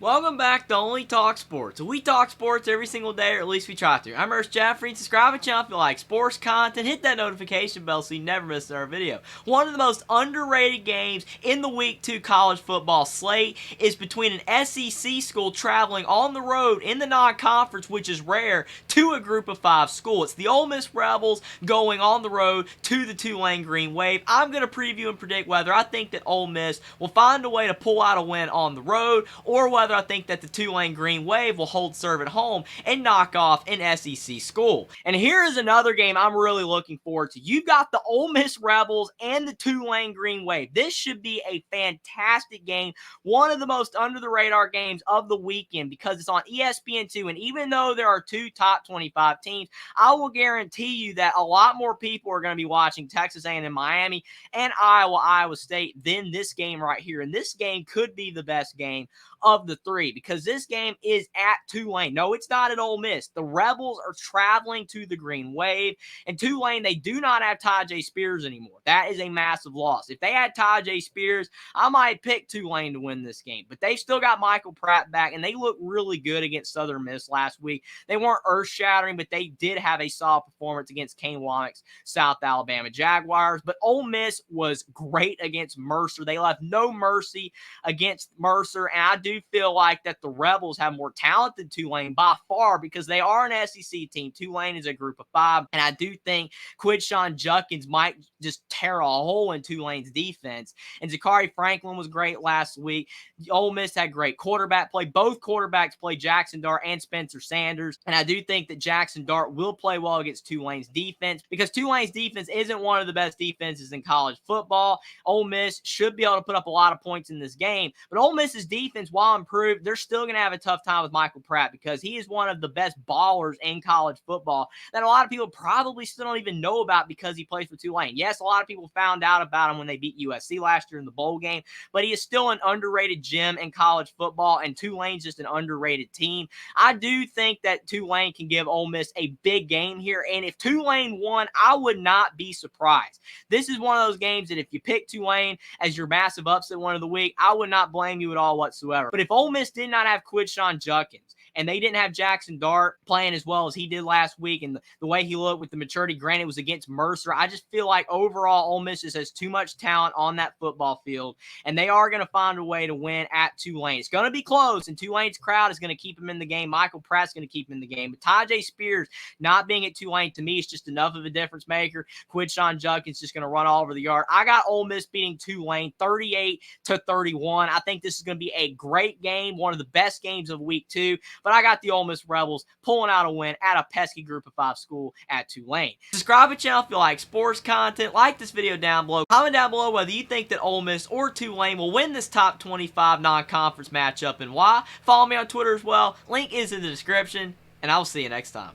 Welcome back to Only Talk Sports. We talk sports every single day, or at least we try to. I'm Ernst Jeffrey. Subscribe to the channel if you like sports content. Hit that notification bell so you never miss our video. One of the most underrated games in the Week 2 college football slate is between an SEC school traveling on the road in the non-conference, which is rare, to a Group of 5 school. It's the Ole Miss Rebels going on the road to the Tulane Green Wave. I'm going to preview and predict whether I think that Ole Miss will find a way to pull out a win on the road, or whether I think that the Tulane Green Wave will hold serve at home and knock off an SEC school. And here is another game I'm really looking forward to. You've got the Ole Miss Rebels and the Tulane Green Wave. This should be a fantastic game, one of the most under-the-radar games of the weekend because it's on ESPN2, and even though there are two top 25 teams, I will guarantee you that a lot more people are going to be watching Texas A&M Miami and Iowa State than this game right here. And this game could be the best game of the three because this game is at Tulane. No, it's not at Ole Miss. The Rebels are traveling to the Green Wave, and Tulane, they do not have Tyjae Spears anymore. That is a massive loss. If they had Tyjae Spears, I might pick Tulane to win this game, but they've still got Michael Pratt back, and they looked really good against Southern Miss last week. They weren't earth-shattering, but they did have a solid performance against Kane Wommack's South Alabama Jaguars. But Ole Miss was great against Mercer. They left no mercy against Mercer, and I do feel like that the Rebels have more talent than Tulane by far because they are an SEC team. Tulane is a Group of 5, and I do think Jaxson Dart might just tear a hole in Tulane's defense. And Zakhari Franklin was great last week. Ole Miss had great quarterback play. Both quarterbacks play Jaxson Dart and Spencer Sanders, and I do think that Jaxson Dart will play well against Tulane's defense because Tulane's defense isn't one of the best defenses in college football. Ole Miss should be able to put up a lot of points in this game, but Ole Miss's defense, while improved, they're still going to have a tough time with Michael Pratt because he is one of the best ballers in college football that a lot of people probably still don't even know about because he plays for Tulane. Yes, a lot of people found out about him when they beat USC last year in the bowl game, but he is still an underrated gem in college football, and Tulane's just an underrated team. I do think that Tulane can give Ole Miss a big game here, and if Tulane won, I would not be surprised. This is one of those games that if you pick Tulane as your massive upset one of the week, I would not blame you at all whatsoever. But if Ole Miss did not have Jaxson Dart and they didn't have Jaxson Dart playing as well as he did last week, and the way he looked with the maturity, granted it was against Mercer, I just feel like overall Ole Miss just has too much talent on that football field, and they are going to find a way to win at Tulane. It's going to be close, and Tulane's crowd is going to keep him in the game. Michael Pratt's going to keep him in the game. But Tyjae Spears not being at Tulane, to me, is just enough of a difference maker. Jaxson Dart is just going to run all over the yard. I got Ole Miss beating Tulane 38-31. I think this is going to be a great game, one of the best games of week 2. But I got the Ole Miss Rebels pulling out a win at a pesky Group of 5 school at Tulane. Subscribe to the channel if you like sports content. Like this video down below. Comment down below whether you think that Ole Miss or Tulane will win this top 25 non-conference matchup and why. Follow me on Twitter as well. Link is in the description, and I will see you next time.